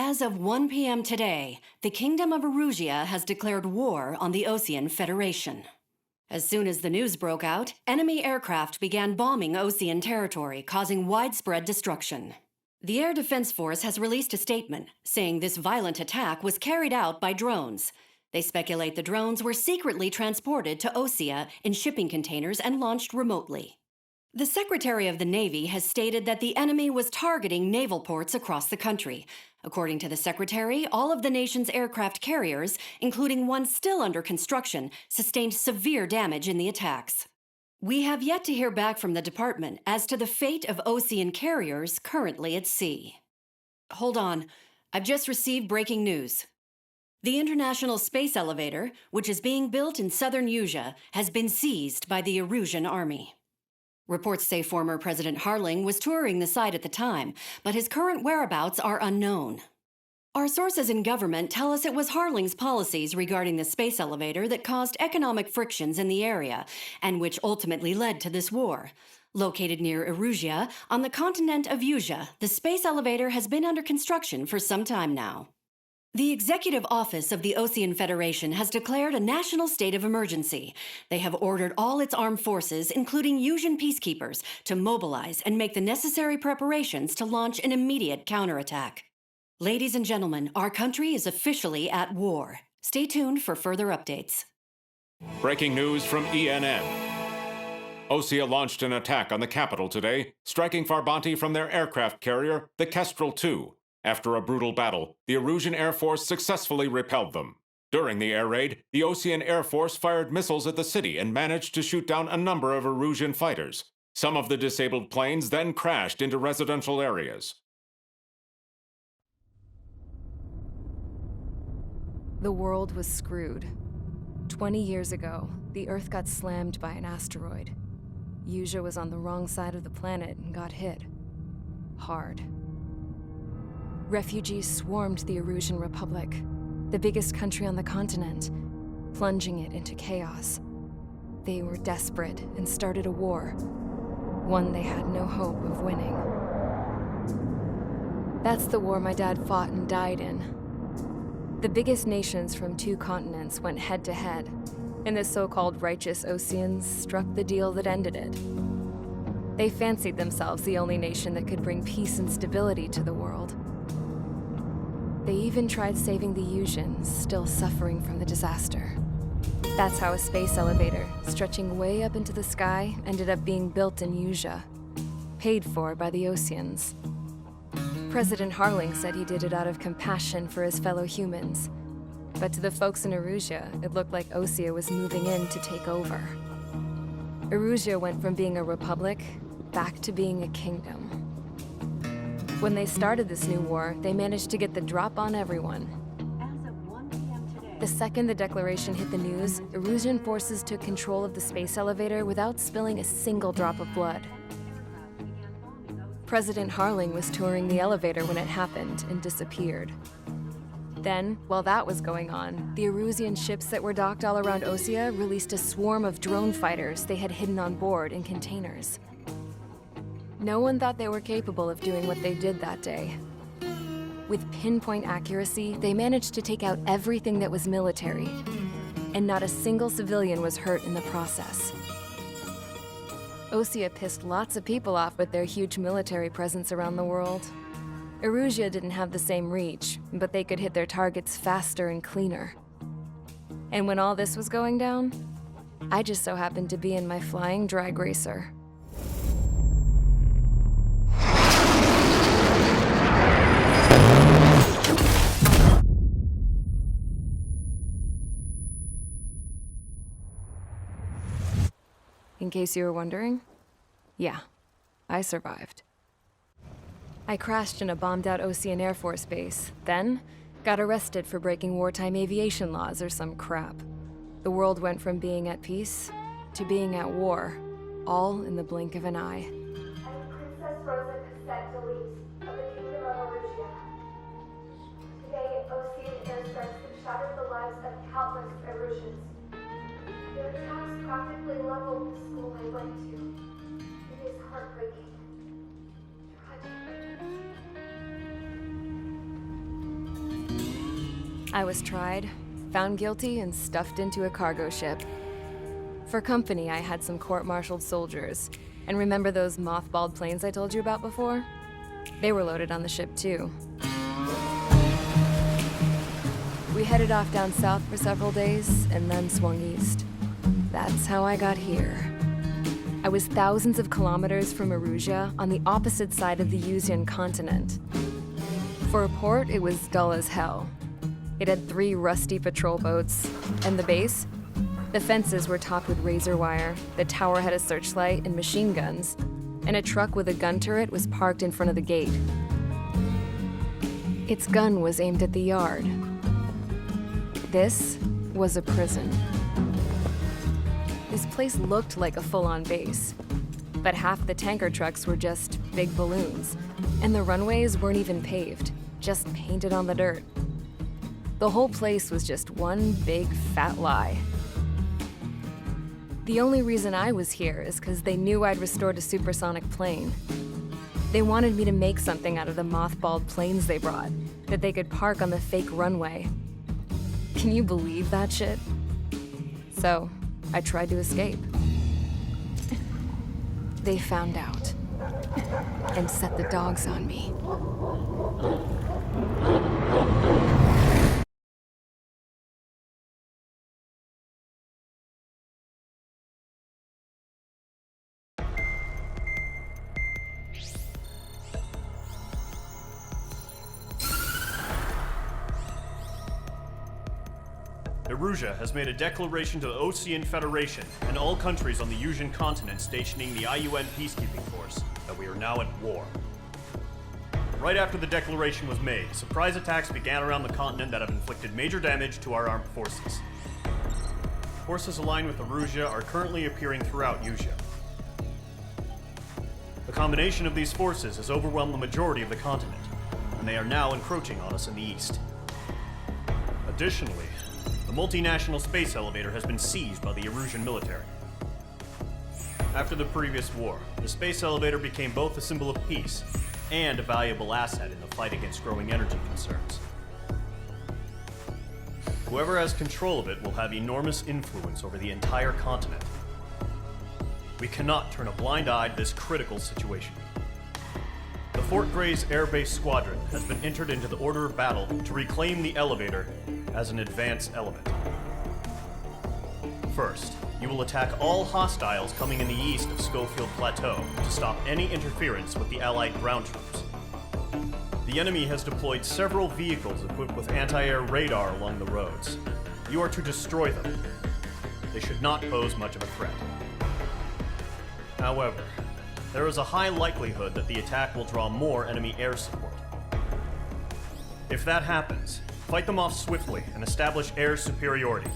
As of 1 p.m. today, the Kingdom of Erusia has declared war on the Osean Federation. As soon as the news broke out, enemy aircraft began bombing Osean territory, causing widespread destruction. The Air Defense Force has released a statement saying this violent attack was carried out by drones. They speculate the drones were secretly transported to Osea in shipping containers and launched remotely. The Secretary of the Navy has stated that the enemy was targeting naval ports across the country. According to the Secretary, all of the nation's aircraft carriers, including one still under construction, sustained severe damage in the attacks. We have yet to hear back from the department as to the fate of Osean carriers currently at sea. Hold on, I've just received breaking news. The International Space Elevator, which is being built in southern Usea, has been seized by the Erusian army. Reports say former President Harling was touring the site at the time, but his current whereabouts are unknown. Our sources in government tell us it was Harling's policies regarding the space elevator that caused economic frictions in the area, and which ultimately led to this war. Located near Erusia, on the continent of Usea, the space elevator has been under construction for some time now. The Executive Office of the Osean Federation has declared a national state of emergency. They have ordered all its armed forces, including Usian peacekeepers, to mobilize and make the necessary preparations to launch an immediate counterattack. Ladies and gentlemen, our country is officially at war. Stay tuned for further updates. Breaking news from ENN. Osea launched an attack on the capital today, striking Farbanti from their aircraft carrier, the Kestrel II. After a brutal battle, the Erusian Air Force successfully repelled them. During the air raid, the Osean Air Force fired missiles at the city and managed to shoot down a number of Erusian fighters. Some of the disabled planes then crashed into residential areas. The world was screwed. 20 years ago, the Earth got slammed by an asteroid. Usea was on the wrong side of the planet and got hit. Hard. Refugees swarmed the Erusian Republic, the biggest country on the continent, plunging it into chaos. They were desperate and started a war, one they had no hope of winning. That's the war my dad fought and died in. The biggest nations from 2 continents went head-to-head, and the so-called righteous Oseans struck the deal that ended it. They fancied themselves the only nation that could bring peace and stability to the world. They even tried saving the Usians, still suffering from the disaster. That's how a space elevator, stretching way up into the sky, ended up being built in Usea, paid for by the Oseans. President Harling said he did it out of compassion for his fellow humans. But to the folks in Erusia, it looked like Osea was moving in to take over. Erusia went from being a republic back to being a kingdom. When they started this new war, they managed to get the drop on everyone. As of 1 p.m. today, The second the declaration hit the news, Erusian forces took control of the space elevator without spilling a single drop of blood. President Harling was touring the elevator when it happened and disappeared. Then, while that was going on, the Erusian ships that were docked all around Osea released a swarm of drone fighters they had hidden on board in containers. No one thought they were capable of doing what they did that day. With pinpoint accuracy, they managed to take out everything that was military, and not a single civilian was hurt in the process. Osea pissed lots of people off with their huge military presence around the world. Erusia didn't have the same reach, but they could hit their targets faster and cleaner. And when all this was going down, I just so happened to be in my flying drag racer. In case you were wondering, yeah, I survived. I crashed in a bombed-out Osean Air Force base, then got arrested for breaking wartime aviation laws or some crap. The world went from being at peace to being at war, all in the blink of an eye. I am Princess Rosa Cassette Delise of the Kingdom of Erusia. Today, Osean airstrikes have shattered the lives of countless Erusians. Their attacks practically leveled the school I went to. It is heartbreaking. Tragic. I was tried, found guilty, and stuffed into a cargo ship. For company, I had some court-martialed soldiers. And remember those mothballed planes I told you about before? They were loaded on the ship too. We headed off down south for several days, and then swung east. That's how I got here. I was thousands of kilometers from Erusia, on the opposite side of the Yuzian continent. For a port, it was dull as hell. It had 3 rusty patrol boats, and the base? The fences were topped with razor wire, the tower had a searchlight and machine guns, and a truck with a gun turret was parked in front of the gate. Its gun was aimed at the yard. This was a prison. This place looked like a full-on base, but half the tanker trucks were just big balloons, and the runways weren't even paved, just painted on the dirt. The whole place was just one big fat lie. The only reason I was here is because they knew I'd restored a supersonic plane. They wanted me to make something out of the mothballed planes they brought, that they could park on the fake runway. Can you believe that shit? So, I tried to escape. They found out and set the dogs on me. Erusia has made a declaration to the Osean Federation and all countries on the Yuzian continent stationing the IUN peacekeeping force that we are now at war. Right after the declaration was made, surprise attacks began around the continent that have inflicted major damage to our armed forces. Forces aligned with Erusia are currently appearing throughout Yusia. The combination of these forces has overwhelmed the majority of the continent, and they are now encroaching on us in the east. Additionally, the multinational space elevator has been seized by the Erusian military. After the previous war, the space elevator became both a symbol of peace and a valuable asset in the fight against growing energy concerns. Whoever has control of it will have enormous influence over the entire continent. We cannot turn a blind eye to this critical situation. The Fort Gray's Air Base Squadron has been entered into the order of battle to reclaim the elevator as an advance element. First, you will attack all hostiles coming in the east of Schofield Plateau to stop any interference with the Allied ground troops. The enemy has deployed several vehicles equipped with anti-air radar along the roads. You are to destroy them. They should not pose much of a threat. However, there is a high likelihood that the attack will draw more enemy air support. If that happens, fight them off swiftly and establish air superiority.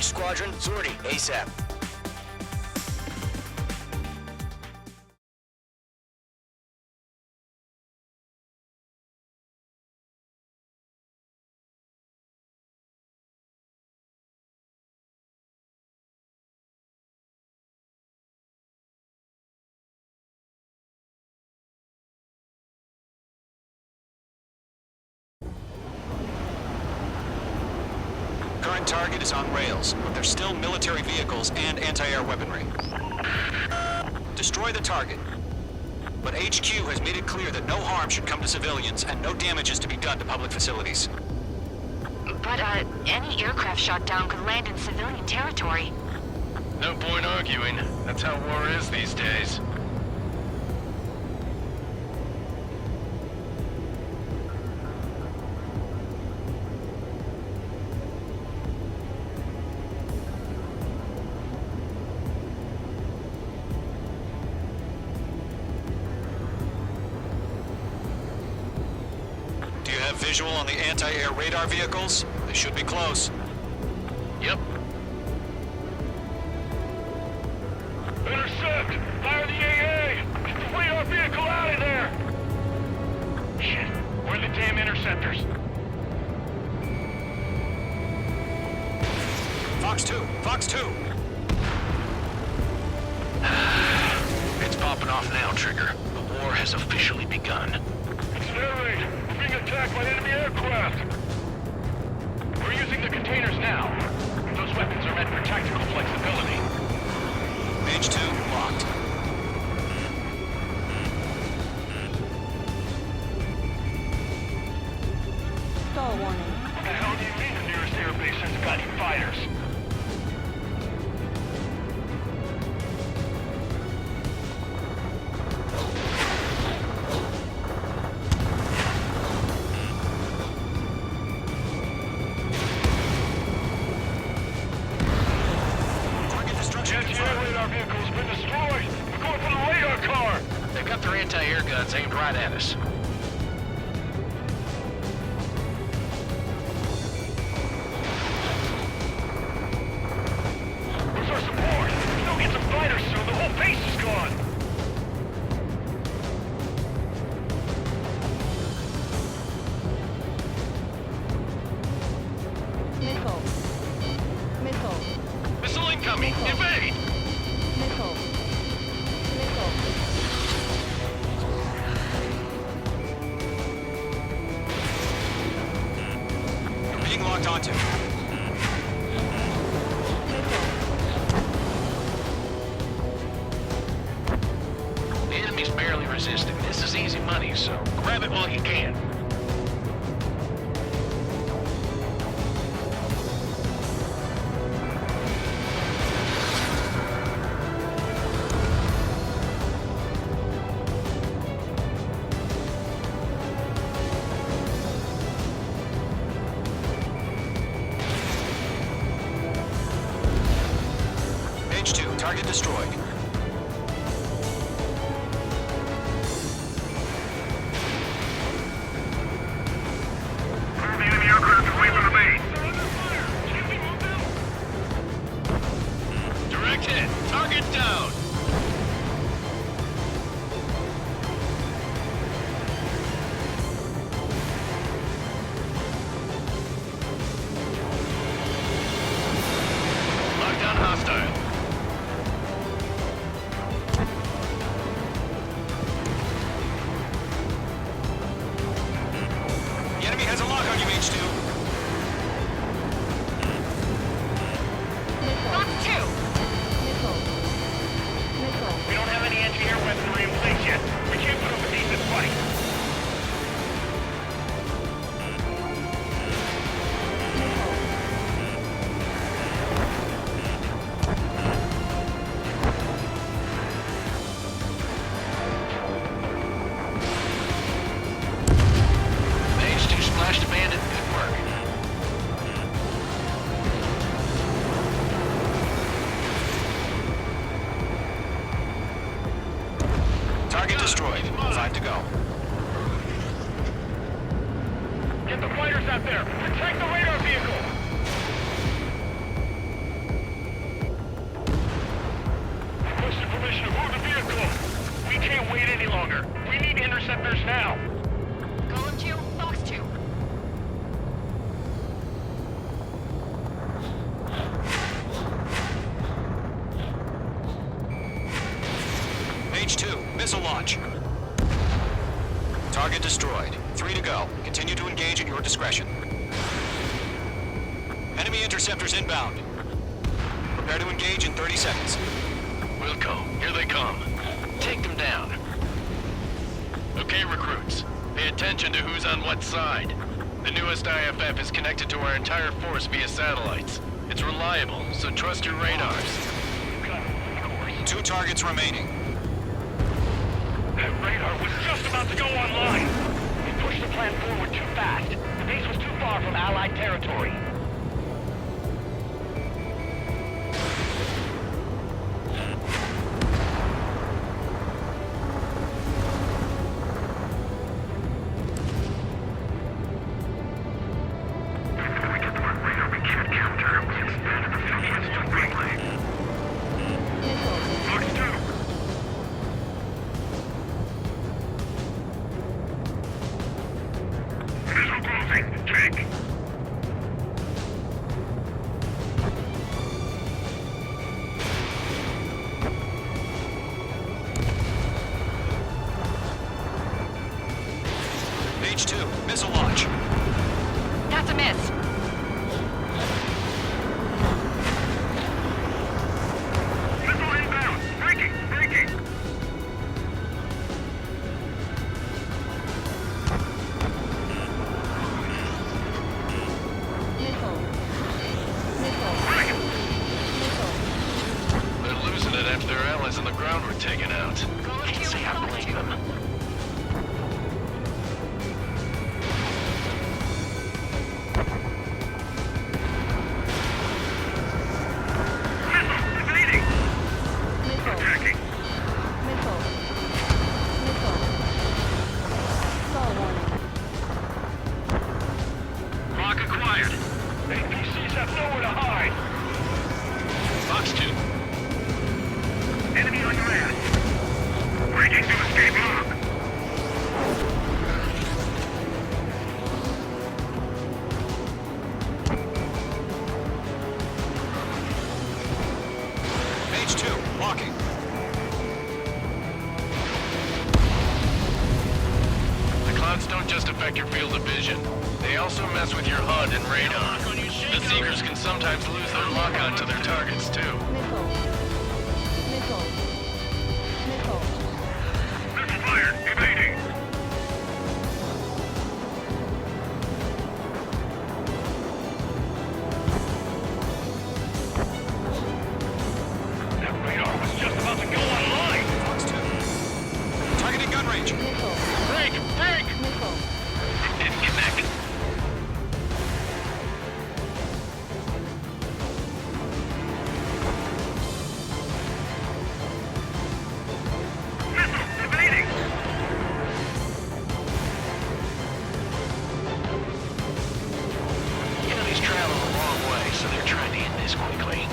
Squadron, sortie, ASAP. Current target is on rails, but there's still military vehicles and anti-air weaponry. Destroy the target. But HQ has made it clear that no harm should come to civilians and no damage is to be done to public facilities. But, any aircraft shot down could land in civilian territory. No point arguing. That's how war is these days. Do you have visual on the anti-air radar vehicles? They should be close. Yep. Intercept! Fire the AA! Get the radar vehicle out of there! Shit, where are the damn interceptors? Fox 2! Fox 2! It's popping off now, Trigger. The war has officially begun. It's an air raid! We're being attacked by enemy aircraft! We're using the containers now. Those weapons are meant for tactical flexibility. Mage 2, locked. Stall warning. What the hell do you mean the nearest airbase hasn't got any fighters? Target destruction The confirmed. anti-air radar vehicle has been destroyed! We're going for the radar car! They've got their anti-air guns aimed right at us. Where's our support? If we don't get some fighters soon, the whole base is gone! Missile. Missile. Missile incoming! Missile. Evade! Missile. Missile. You're being locked onto. The enemy's barely resisting. This is easy money, so grab it while you can. Mage 2, target destroyed. The enemy aircraft away from the base! They're under fire! Can't we move them? Direct hit! Target down! Lockdown hostile. The enemy has a lock on you, Mage 2. Fox 2! Missile. Missile. We don't have any anti-air weaponry in place yet. We can't put up a decent fight. Mage 2 splashed a bandit. Good work. Target destroyed. 5 to go. Get the fighters out there! Protect the radar vehicle! wait any longer. We need interceptors now. Golem 2, Fox 2. H2, missile launch. Target destroyed. 3 to go. Continue to engage at your discretion. Enemy interceptors inbound. Prepare to engage in 30 seconds. Wilco, here they come. Take them down. Okay, recruits. Pay attention to who's on what side. The newest IFF is connected to our entire force via satellites. It's reliable, so trust your radars. 2 targets remaining. That radar was just about to go online. We pushed the plan forward too fast. The base was too far from Allied territory. H2, missile launch. That's a miss. Missile inbound! Breaking! Missile. Missile. Missile. They're losing it after their allies on the ground were taken out. Golem 2, Say I Fox 2. blame them. Missile. Missile. Missile. Stall warning. Lock acquired. APCs have nowhere to hide. Fox 2. Enemy on your ass. Breaking to escape lock. H2, locking. The clouds don't just affect your field of vision. They also mess with your HUD and radar. The Seekers can sometimes lose their lock-on to their targets, too. Missile. Missile. Missile. Missile fired. Evading. That radar was just about to go online. Fox 2. Targeting gun range. Missile. Break! Missile. Didn't connect. Missile evading. Enemies travel a long way, so they're trying to end this quickly.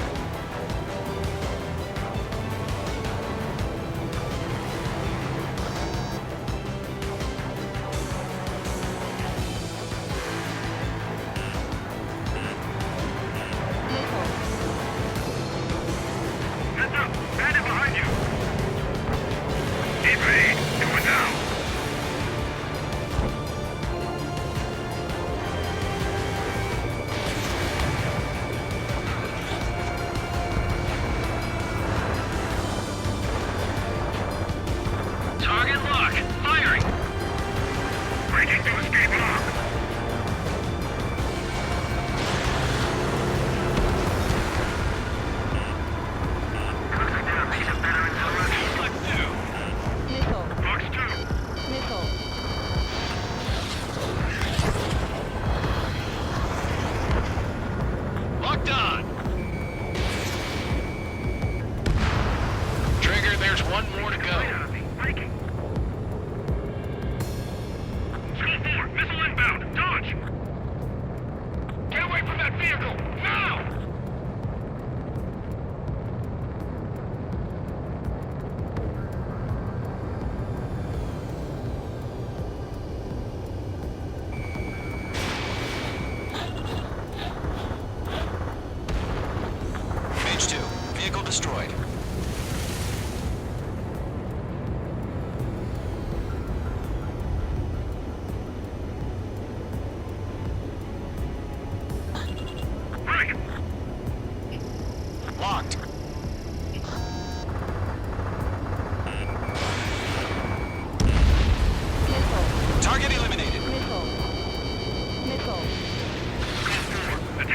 Heads up! Bandit behind you! Evade! Do it now! Target lock! Firing! Breaking to escape lock! Missile. Fox 2! Missile. Locked on! Trigger, there's one more to go. Breaking! Skull 4! Missile inbound! Dodge! Get away from that vehicle! Now!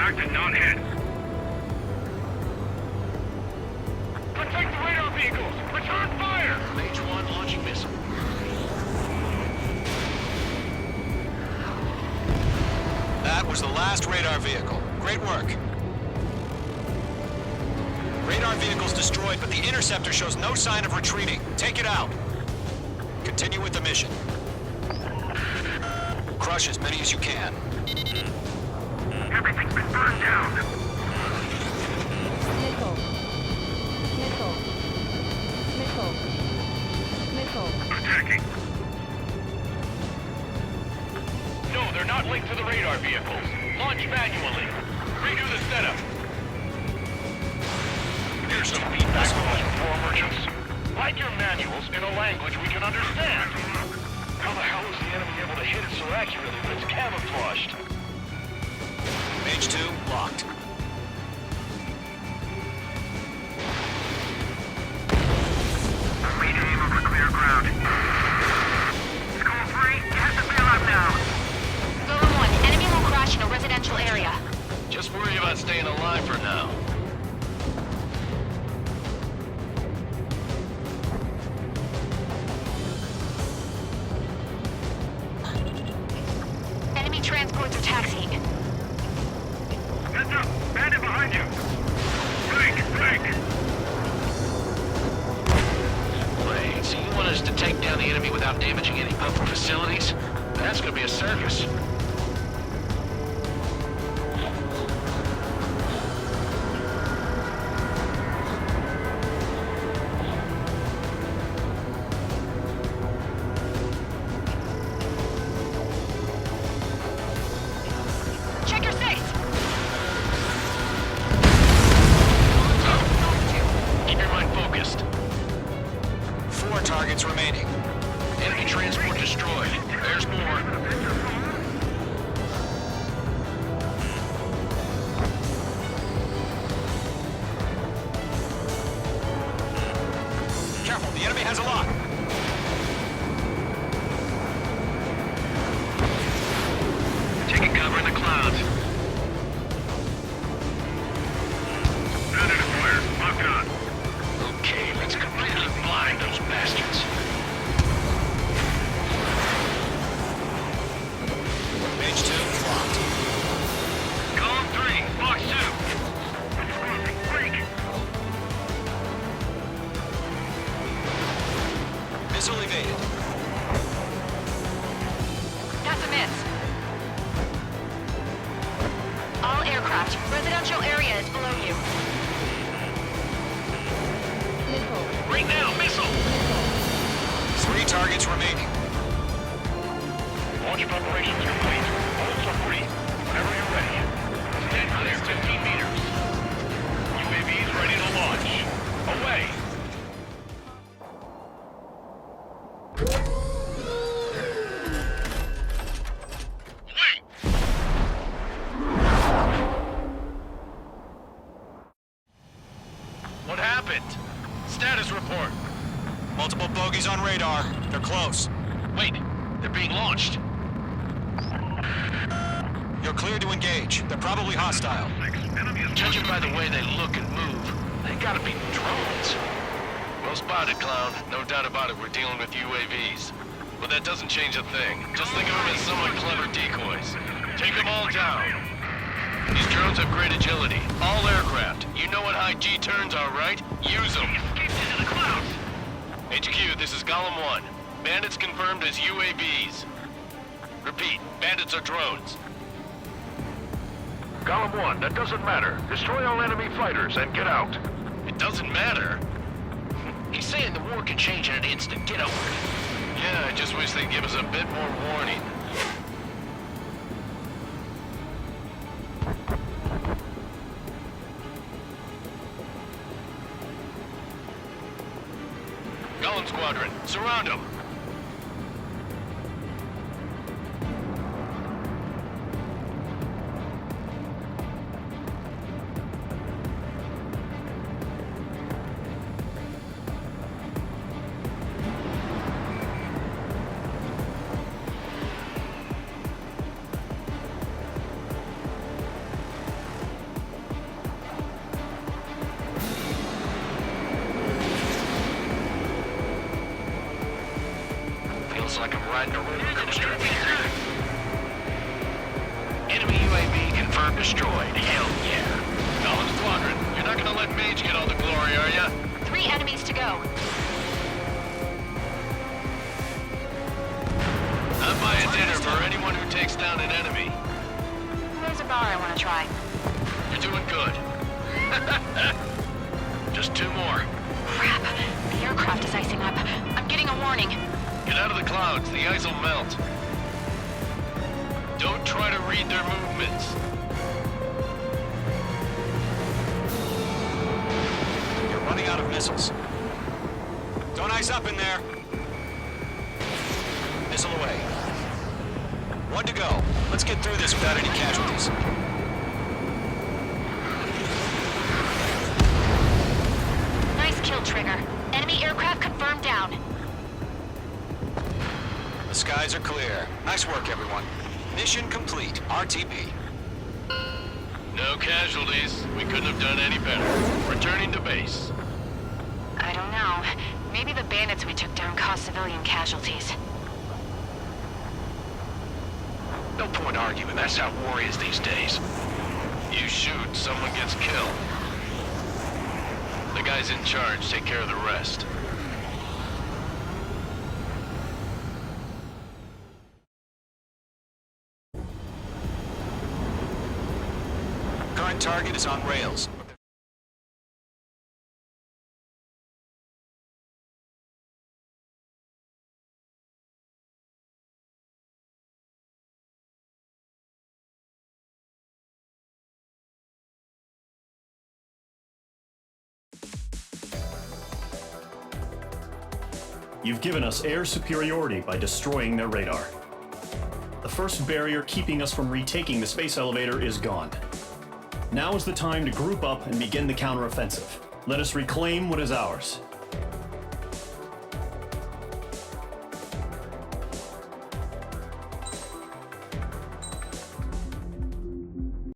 attacked and not hit. Protect the radar vehicles! Return fire! Mage 1 launching missile. That was the last radar vehicle. Great work. Radar vehicle's destroyed, but the interceptor shows no sign of retreating. Take it out. Continue with the mission. Crush as many as you can. Everything's been burned down. Missile. Missile. Missile. Missile. Attacking. No, they're not linked to the radar vehicles. Launch manually. Redo the setup. Here's some feedback from us before emergence. Write your manuals in a language we can understand. How the hell is the enemy able to hit it so accurately when it's camouflaged? Mage 2, locked. Lead aim over clear ground. School 3, you have to bail out now. Golem 1, enemy will crash in a residential area. Just worry about staying alive for now. Enemy transports are taxiing. Heads up! Bandit behind you! Break! Break! Wait, so you want us to take down the enemy without damaging any public facilities? That's gonna be a circus. Check your six! Keep your mind focused. 4 targets remaining. Enemy transport destroyed. There's more. Careful, the enemy has a lock. Taking cover in the clouds. Bandit acquired. Lock on. Okay, let's completely blind those bastards. Mage 2, locked. Column 3, box 2. It's closing. Break! Missile evaded. That's a miss. All aircraft, residential area is below you. Missile. Right now, missile! 3 targets remaining. Launch preparations complete. Bolts are free. Whenever you're ready. Stand clear 15 meters. UAVs ready to launch. Away! Wait! What happened? Status report. Multiple bogeys on radar. They're close. Wait, they're being launched. You're cleared to engage. They're probably hostile. Judging by the way they look and move, they gotta be drones. Well spotted, Clown. No doubt about it, we're dealing with UAVs. But that doesn't change a thing. Just think of them as somewhat clever decoys. Take them all down. These drones have great agility. All aircraft. You know what high G turns are, right? Use them. Escaped into the clouds! HQ, this is Golem 1. Bandits confirmed as UAVs. Repeat, bandits are drones. Column 1, that doesn't matter. Destroy all enemy fighters and get out. It doesn't matter. He's saying the war can change in an instant. Get over it. Yeah, I just wish they'd give us a bit more warning. Golem Squadron, surround them. riding a roller coaster. Enemy UAV confirmed destroyed. Hell yeah. Collins Quadrant, you're not gonna let Mage get all the glory, are ya? 3 enemies to go. I'm buying dinner for anyone who takes down an enemy. There's a bar I want to try. You're doing good. Just 2 more. Crap. The aircraft is icing up. I'm getting a warning. Get out of the clouds, the ice will melt. Don't try to read their movements. You're running out of missiles. Don't ice up in there. Missile away. 1 to go. Let's get through this without any casualties. Nice kill, Trigger. Enemy aircraft confirmed down. The skies are clear. Nice work, everyone. Mission complete. RTB. No casualties. We couldn't have done any better. Returning to base. I don't know. Maybe the bandits we took down caused civilian casualties. No point arguing. That's how war is these days. You shoot, someone gets killed. The guys in charge take care of the rest. Current target is on rails. You've given us air superiority by destroying their radar. The first barrier keeping us from retaking the space elevator is gone. Now is the time to group up and begin the counteroffensive. Let us reclaim what is ours.